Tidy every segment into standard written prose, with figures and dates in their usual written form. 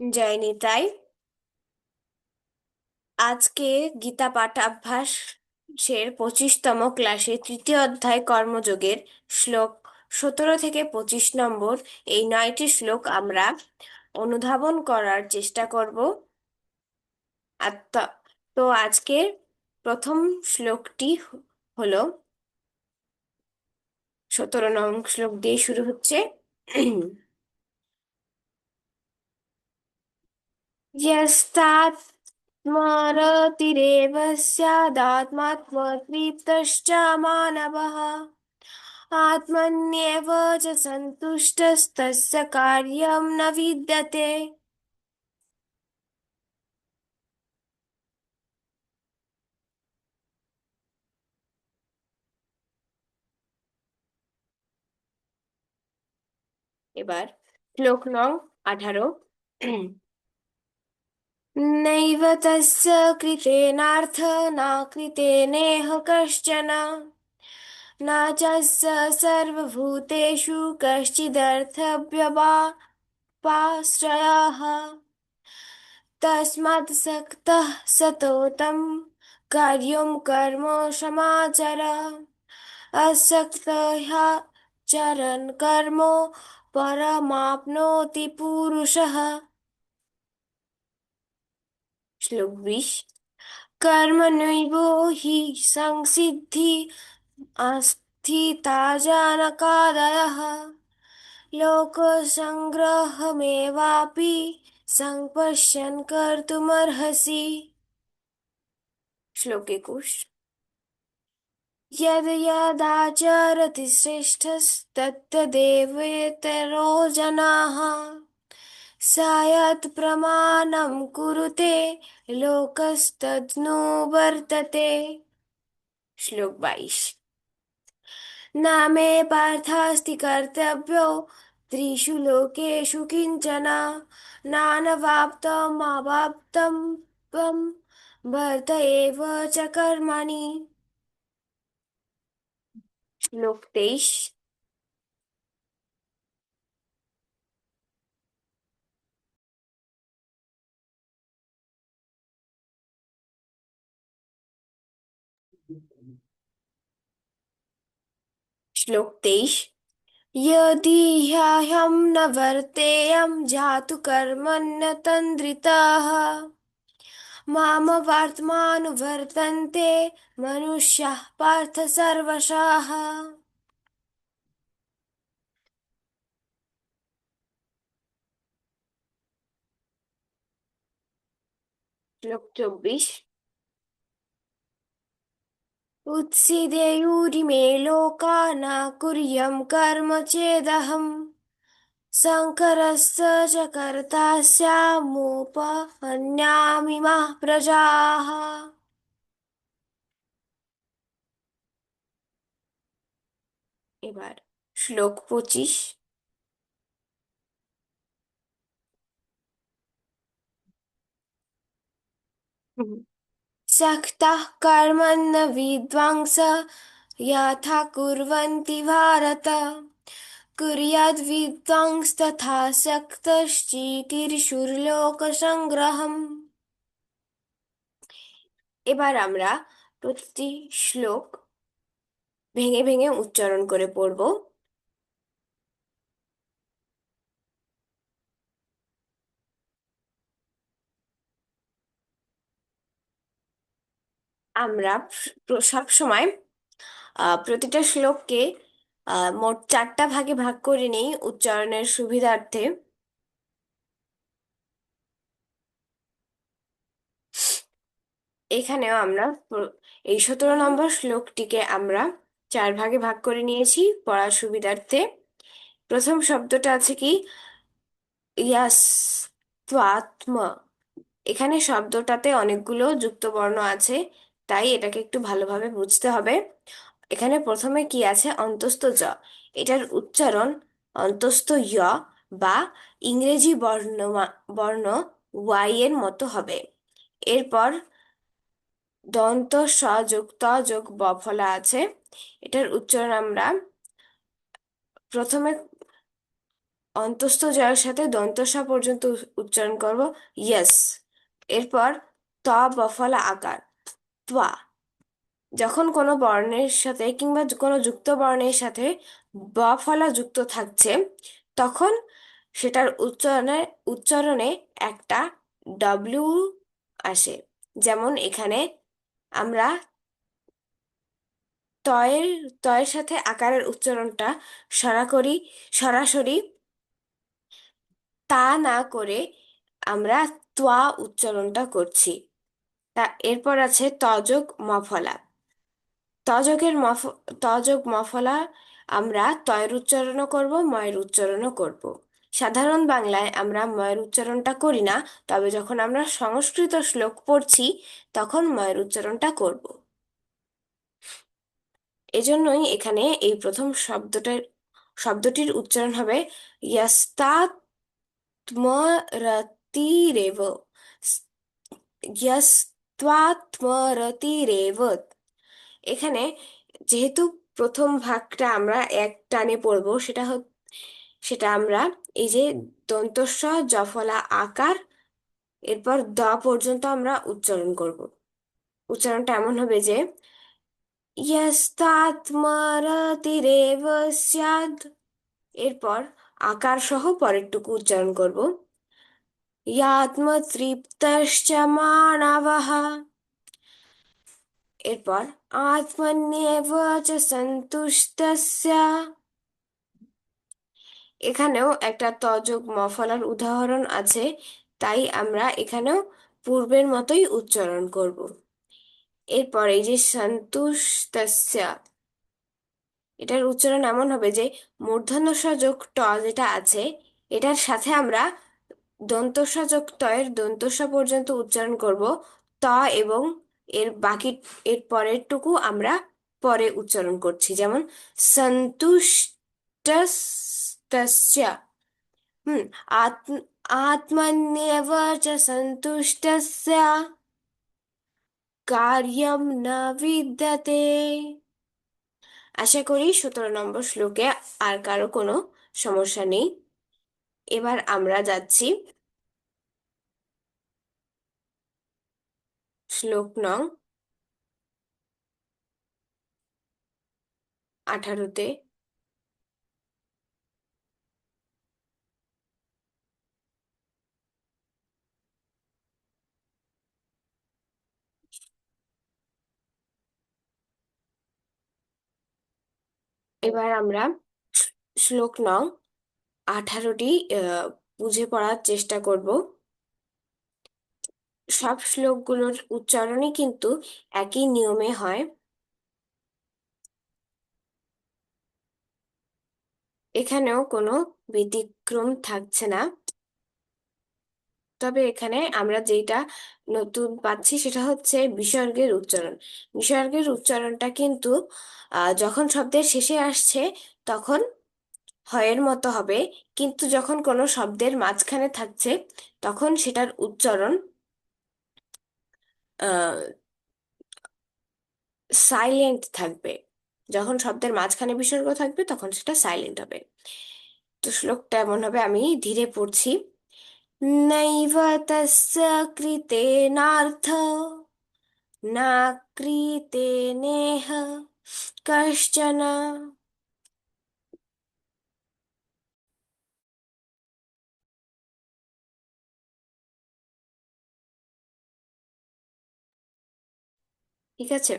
যায়নি তাই আজকে গীতা পাঠাভ্যাসের 25তম ক্লাসে তৃতীয় অধ্যায় কর্মযোগের শ্লোক 17 থেকে 25 নম্বর এই 9টি শ্লোক আমরা অনুধাবন করার চেষ্টা করব। আর তো আজকের প্রথম শ্লোকটি হলো 17 নং শ্লোক দিয়ে শুরু হচ্ছে। यस्तात्मरतिरेव स्यादात्मात्मतृप्तश्च मानवः आत्मन्येव च सन्तुष्टस्तस्य कार्यं न विद्यते। এবার শ্লোক নং 18। नैव तस्य कृतेनार्थ न कृतेनेह कश्चन न च स सर्वभूतेषु कश्चिदर्थव्यपाश्रयः तस्मात् सक्तः सततं कार्यं कर्म समाचर असक्तः चरन् कर्म परमाप्नोति पुरुषः। श्लोक 20। कर्मणैव हि संसिद्धि अस्थिता जनकादयः लोकसङ्ग्रहमेवापि सम्पश्यन् कर्तुमर्हसि। श्लोक 21। यद् यदाचरति श्रेष्ठस्तत्तदेवेतरो जनाः स यत् प्रमाणं कुरुते लोकस्तदनुवर्तते। श्लोक 22। न मे पार्थास्ति कर्तव्यो त्रिषु लोकेषु किञ्चन नानवाप्तमवाप्तं त्वं भर्त एव च कर्मणि। श्लोक 23। श्लोक 23। यदि ह्यहं न वर्तेयं जातु कर्मण्यतन्द्रितः मामवार्त्मानुवर्तन्ते मनुष्याः पार्थ सर्वशः। श्लोक 24। उत्सीदेयुरिमे लोका न कुर्यं कर्म चेदहम् शङ्करस्य च कर्ता स्यामुपहन्यामिमाः प्रजाः। এবার শ্লোক 25। सक्तः कर्मण्य विद्वांस यथा कुर्वन्ति भारत कुर्याद् विद्वांस्तथा सक्तश्चिकीर्षुर्लोकसङ्ग्रहम्। এবার আমরা প্রতিটি শ্লোক ভেঙে ভেঙে উচ্চারণ করে পড়ব। আমরা সব সময় প্রতিটা শ্লোককে মোট 4টা ভাগে ভাগ করে নিই উচ্চারণের সুবিধার্থে। এখানেও আমরা এই 17 নম্বর শ্লোকটিকে আমরা 4 ভাগে ভাগ করে নিয়েছি পড়ার সুবিধার্থে। প্রথম শব্দটা আছে কি ইয়াস্ত্বাত্ম। এখানে শব্দটাতে অনেকগুলো যুক্ত বর্ণ আছে, তাই এটাকে একটু ভালোভাবে বুঝতে হবে। এখানে প্রথমে কি আছে অন্তস্থ জ, এটার উচ্চারণ অন্তস্থ য় বা ইংরেজি বর্ণ ওয়াই এর মতো হবে। এরপর দন্ত স যোগ ত যোগ ব ফলা আছে, এটার উচ্চারণ আমরা প্রথমে অন্তস্থ জয়ের সাথে দন্ত স পর্যন্ত উচ্চারণ করব, ইয়েস। এরপর ত বফলা আকার, ত্বা। যখন কোনো বর্ণের সাথে কিংবা কোনো যুক্ত বর্ণের সাথে ব ফলা যুক্ত থাকছে, তখন সেটার উচ্চারণে একটা ডব্লিউ আসে। যেমন এখানে আমরা তয়ের তয়ের সাথে আকারের উচ্চারণটা সরা করি, সরাসরি তা না করে আমরা ত্বা উচ্চারণটা করছি। তা এরপর আছে তযোগ মফলা। তযোগের মফ তযোগ মফলা আমরা তয়ের উচ্চারণও করব, ময়ের উচ্চারণও করব। সাধারণ বাংলায় আমরা ময়ের উচ্চারণটা করি না, তবে যখন আমরা সংস্কৃত শ্লোক পড়ছি তখন ময়ের উচ্চারণটা করব। এজন্যই এখানে এই প্রথম শব্দটির উচ্চারণ হবে यस्तात्मरतिरेव। यस्त्वात्मरतिरेव। এখানে যেহেতু প্রথম ভাগটা আমরা এক টানে পড়বো, সেটা আমরা এই যে দন্তস্ব জফলা আকার, এরপর দ পর্যন্ত আমরা উচ্চারণ করব। উচ্চারণটা এমন হবে যে यस्तात्मरतिरेव स्याद्। এরপর আকার সহ পরেরটুকু উচ্চারণ করব, यात्मतृप्तश्च मानवः। এরপর আত্মন্যেব চ সন্তুষ্টস্য। এখানেও একটা তযোগ মফলার উদাহরণ আছে, তাই আমরা এখানেও পূর্বের মতোই উচ্চারণ করব। এরপর এই যে সন্তুষ্টস্য, এটার উচ্চারণ এমন হবে যে মূর্ধন্য ষ যোগ ট যেটা আছে, এটার সাথে আমরা দন্ত স যোগ ত এর দন্ত স পর্যন্ত উচ্চারণ করব। ত এবং এর পরেরটুকু আমরা পরে উচ্চারণ করছি, যেমন সন্তুষ্টস্য। হুম। আত্ম আত্মন্যেব চ সন্তুষ্টস্য কার্যম ন বিদ্যতে। আশা করি 17 নম্বর শ্লোকে আর কারো কোনো সমস্যা নেই। এবার আমরা যাচ্ছি শ্লোক নং 18-তে। এবার আমরা শ্লোক নং 18টি বুঝে পড়ার চেষ্টা করব। সব শ্লোকগুলোর উচ্চারণই কিন্তু একই নিয়মে হয়। এখানেও কোনো ব্যতিক্রম থাকছে না। তবে এখানে আমরা যেটা নতুন পাচ্ছি সেটা হচ্ছে বিসর্গের উচ্চারণ। বিসর্গের উচ্চারণটা কিন্তু যখন শব্দের শেষে আসছে তখন হয়ের মতো হবে, কিন্তু যখন কোনো শব্দের মাঝখানে থাকছে তখন সেটার উচ্চারণ সাইলেন্ট থাকবে। যখন শব্দের মাঝখানে বিসর্গ থাকবে তখন সেটা সাইলেন্ট হবে। তো শ্লোকটা এমন হবে, আমি ধীরে পড়ছি। নৈব তস্য কৃতেনার্থ না কৃতেনেহ কশ্চন। ঠিক আছে।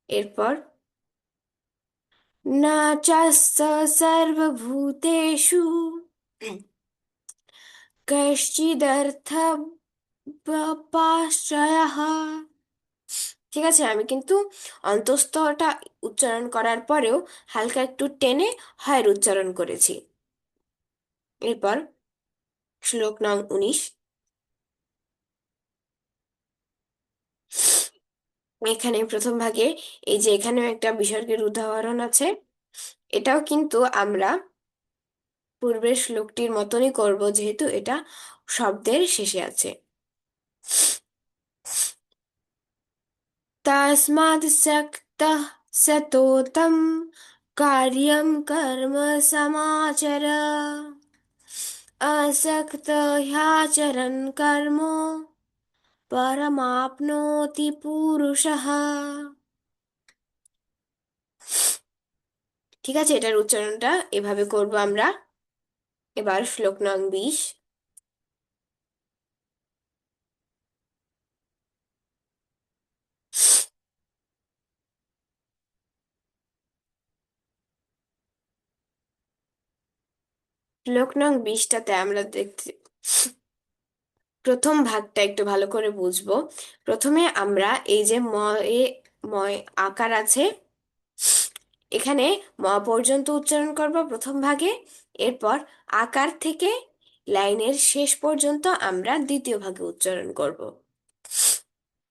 এরপর न चास्य सर्वभूतेषु कश्चिदर्थव्यपाश्रयः। ঠিক আছে, আমি কিন্তু অন্তঃস্থটা উচ্চারণ করার পরেও হালকা একটু টেনে হয়ের উচ্চারণ করেছি। এরপর শ্লোক নং 19। এখানে প্রথম ভাগে এই যে এখানেও একটা বিসর্গের উদাহরণ আছে, এটাও কিন্তু আমরা পূর্বের শ্লোকটির মতনই করব, যেহেতু এটা শব্দের শেষে আছে। तस्मात् सक्तः सतोतं कार्यं कर्म समाचर। असक्त ह्याचरन् कर्म परमाप्नोति পুরুষः। ঠিক আছে, এটার উচ্চারণটা এভাবে করব আমরা। এবার শ্লোক নং 20। শ্লোক নং 20টাতে আমরা দেখতে প্রথম ভাগটা একটু ভালো করে বুঝবো। প্রথমে আমরা এই যে ময় আকার আছে, এখানে পর্যন্ত উচ্চারণ করব প্রথম ভাগে। এরপর আকার থেকে লাইনের শেষ পর্যন্ত আমরা দ্বিতীয় ভাগে উচ্চারণ করব।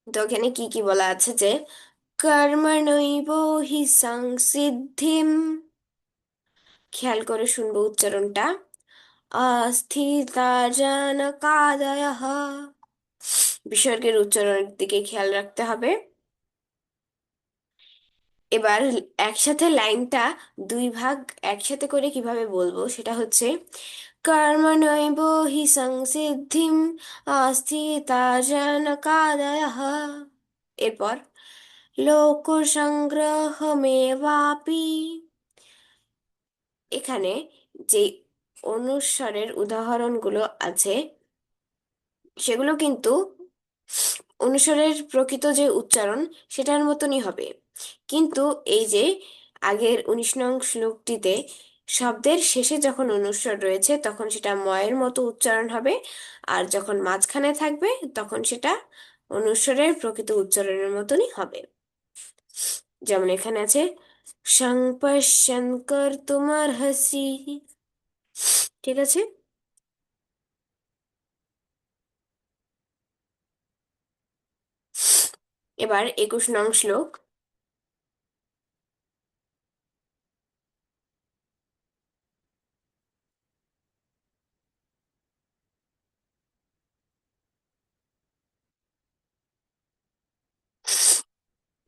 তো এখানে কি কি বলা আছে যে কর্মণৈব হি সংসিদ্ধিম, খেয়াল করে শুনবো উচ্চারণটা, অস্থিতার্জনকাদয়ঃ, বিসর্গের উচ্চারণের দিকে খেয়াল রাখতে হবে। এবার একসাথে লাইনটা দুই ভাগ একসাথে করে কিভাবে বলবো সেটা হচ্ছে কর্মণৈব হি সংসিদ্ধিম আস্থিতার্জনকাদয়ঃ। এরপর লোকসংগ্রহমেবাপি, এখানে যে অনুস্বরের উদাহরণগুলো আছে সেগুলো কিন্তু অনুস্বরের প্রকৃত যে উচ্চারণ সেটার মতনই হবে। কিন্তু এই যে আগের 19 নং শ্লোকটিতে শব্দের শেষে যখন অনুস্বর রয়েছে তখন সেটা ময়ের মতো উচ্চারণ হবে, আর যখন মাঝখানে থাকবে তখন সেটা অনুস্বরের প্রকৃত উচ্চারণের মতনই হবে। যেমন এখানে আছে সংপশ্যন কর্তুমর্হসি। ঠিক আছে, এবার 21 নং শ্লোক।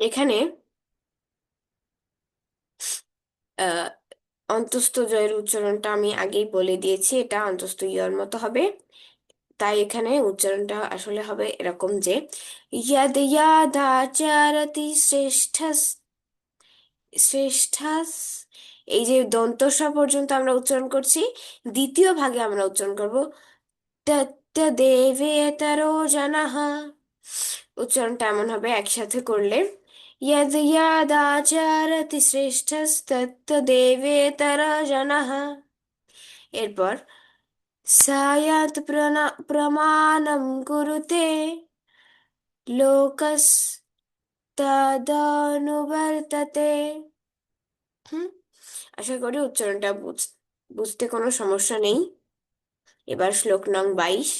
এখানে আহ অন্তস্থ জয়ের উচ্চারণটা আমি আগেই বলে দিয়েছি, এটা অন্তস্থ ইয়র মতো হবে। তাই এখানে উচ্চারণটা আসলে হবে এরকম যে ইয়াদ ইয়াদাচারতি শ্রেষ্ঠস শ্রেষ্ঠাস, এই যে দন্ত স পর্যন্ত আমরা উচ্চারণ করছি, দ্বিতীয় ভাগে আমরা উচ্চারণ করব তত্তদেবেতরো জনঃ। উচ্চারণটা এমন হবে একসাথে করলে यद् यदाचरति श्रेष्ठस्तत्तदेवेतर जनः। এরপর स यत् प्रमाणं कुरुते लोकस्तदनुवर्तते। হুম, আশা করি উচ্চারণটা বুঝতে কোনো সমস্যা নেই। এবার শ্লোক নং 22।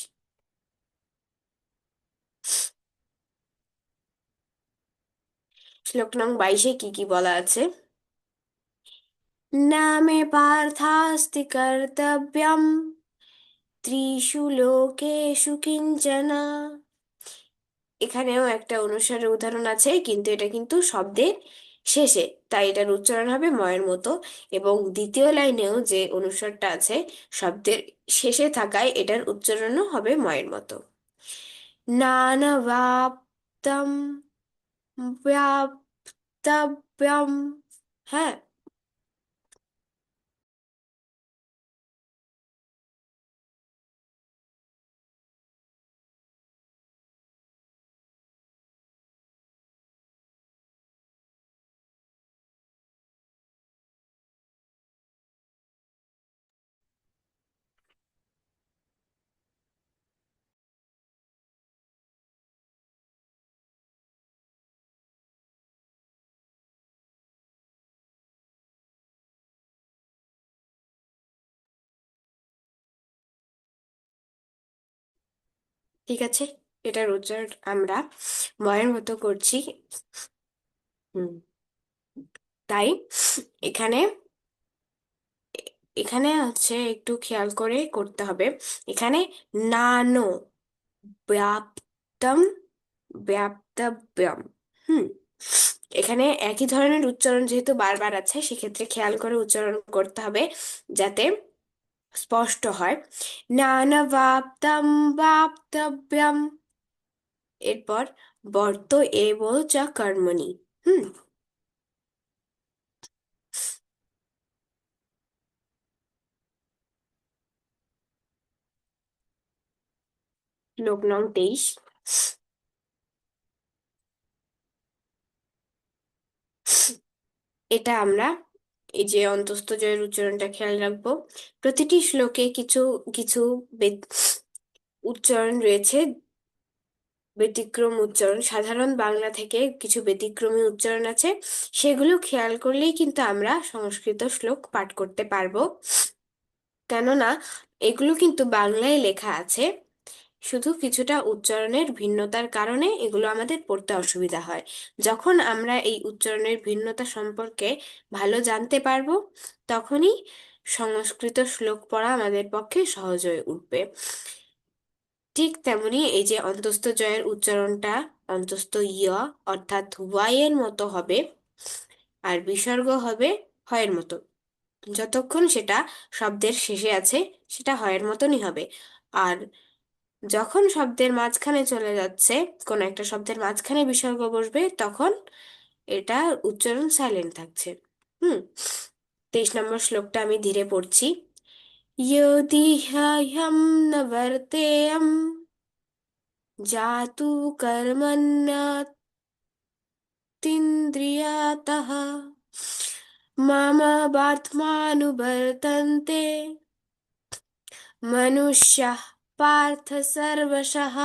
শ্লোক নং 22-এ কি কি বলা আছে? न मे पार्थास्ति कर्तव्यम् ত্রিষু লোকেষু কিঞ্চন। এখানেও একটা অনুসারে উদাহরণ আছে, কিন্তু এটা কিন্তু শব্দের শেষে, তাই এটার উচ্চারণ হবে ময়ের মতো। এবং দ্বিতীয় লাইনেও যে অনুস্বরটা আছে শব্দের শেষে থাকায় এটার উচ্চারণও হবে ময়ের মতো। নানবাপ্তম ব্যাপ্তব্যম। হ্যাঁ, ঠিক আছে, এটার উচ্চারণ আমরা ময়ের মতো করছি। হুম, তাই এখানে এখানে হচ্ছে একটু খেয়াল করে করতে হবে। এখানে নানো ব্যাপ্তম ব্যাপ্তব্যম। হুম, এখানে একই ধরনের উচ্চারণ যেহেতু বারবার আছে সেক্ষেত্রে খেয়াল করে উচ্চারণ করতে হবে, যাতে স্পষ্ট হয়। নানবাপ্তম বাপ্তব্যম। এরপর বর্ত এব চ কর্মণি। হুম। শ্লোক নং 23। এটা আমরা এই যে অন্তস্থ জয়ের উচ্চারণটা খেয়াল রাখবো। প্রতিটি শ্লোকে কিছু কিছু উচ্চারণ রয়েছে, ব্যতিক্রম উচ্চারণ, সাধারণ বাংলা থেকে কিছু ব্যতিক্রমী উচ্চারণ আছে। সেগুলো খেয়াল করলেই কিন্তু আমরা সংস্কৃত শ্লোক পাঠ করতে পারবো। কেননা এগুলো কিন্তু বাংলায় লেখা আছে, শুধু কিছুটা উচ্চারণের ভিন্নতার কারণে এগুলো আমাদের পড়তে অসুবিধা হয়। যখন আমরা এই উচ্চারণের ভিন্নতা সম্পর্কে ভালো জানতে পারবো, তখনই সংস্কৃত শ্লোক পড়া আমাদের পক্ষে সহজ হয়ে উঠবে। ঠিক তেমনি এই যে অন্তস্থ জয়ের উচ্চারণটা অন্তস্থ ইয় অর্থাৎ ওয়াই এর মতো হবে, আর বিসর্গ হবে হয়ের মতো। যতক্ষণ সেটা শব্দের শেষে আছে, সেটা হয়ের মতনই হবে। আর যখন শব্দের মাঝখানে চলে যাচ্ছে, কোন একটা শব্দের মাঝখানে বিসর্গ বসবে, তখন এটা উচ্চারণ সাইলেন্ট থাকছে। হুম। 23 নম্বর শ্লোকটা আমি ধীরে পড়ছি। ইয়দিহ্যহম ন বর্তেয়ম জাতু কর্মণ্যতীন্দ্রিয়াতঃ মম বাধ্মানুবর্তন্তে মনুষ্যাঃ পার্থ সর্বশঃ।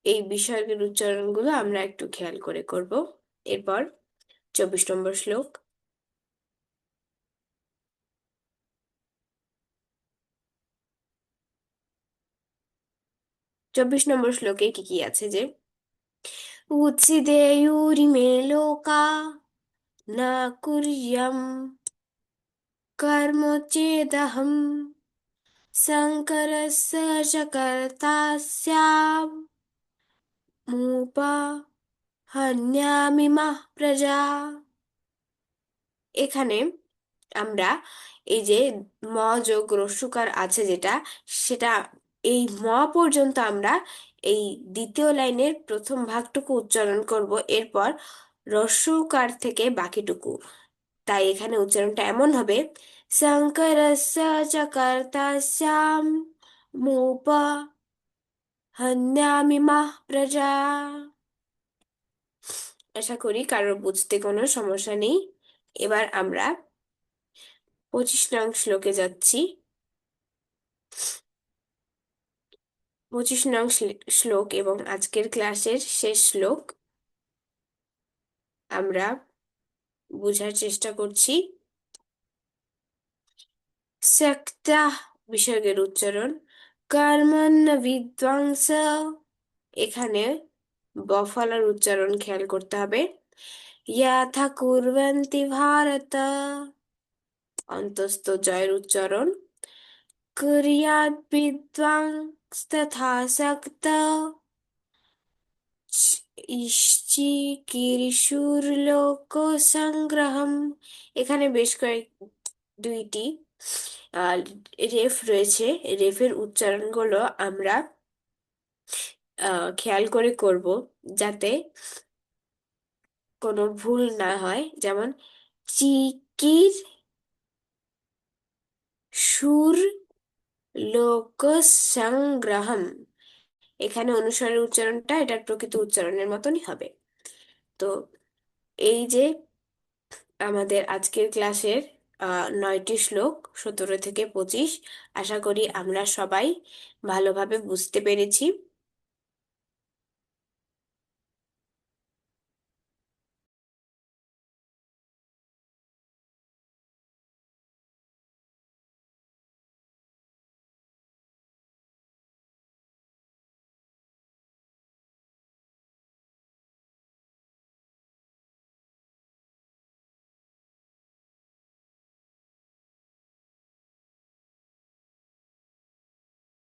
এই বিসর্গের উচ্চারণগুলো আমরা একটু খেয়াল করে করব। এরপর 24 নম্বর শ্লোক। 24 নম্বর শ্লোকে কি কি আছে যে উচ্ছিদেয়ুরিমে লোকা ন কুর্যম কর্ম চেদহম শঙ্করস্য চ কর্তা স্যাম মুপহন্যামি মহ প্রজা। এখানে আমরা এই যে ম যোগ রস্যকার আছে যেটা, সেটা এই ম পর্যন্ত আমরা এই দ্বিতীয় লাইনের প্রথম ভাগটুকু উচ্চারণ করব, এরপর রস্যকার থেকে বাকিটুকু। তাই এখানে উচ্চারণটা এমন হবে, শঙ্করস্য চ কর্তাস্যাম মুপহন্যামি মহ প্রজা। আশা করি কারোর বুঝতে কোনো সমস্যা নেই। এবার আমরা 25 নং শ্লোকে যাচ্ছি। 25 নং শ্লোক এবং আজকের ক্লাসের শেষ শ্লোক আমরা বোঝার চেষ্টা করছি। सक्ता বিসর্গের উচ্চারণ কর্মণ্য বিদ্বাংস। এখানে বফলার উচ্চারণ খেয়াল করতে হবে। यथा কুর্বন্তি ভারত। অন্তস্থ জয়ের উচ্চারণ কুর্যাৎ বিদ্বাংস্তথা सक्ता চিকির্ষুর্লোক সংগ্রহম। এখানে বেশ কয়েক দুইটি আহ, রেফ রয়েছে। রেফের উচ্চারণগুলো আমরা খেয়াল করে করব, যাতে কোনো ভুল না হয়। যেমন চিকির সুর লোক সংগ্রহম। এখানে অনুস্বরের উচ্চারণটা এটার প্রকৃত উচ্চারণের মতনই হবে। তো এই যে আমাদের আজকের ক্লাসের 9টি শ্লোক, 17 থেকে 25, আশা করি আমরা সবাই ভালোভাবে বুঝতে পেরেছি।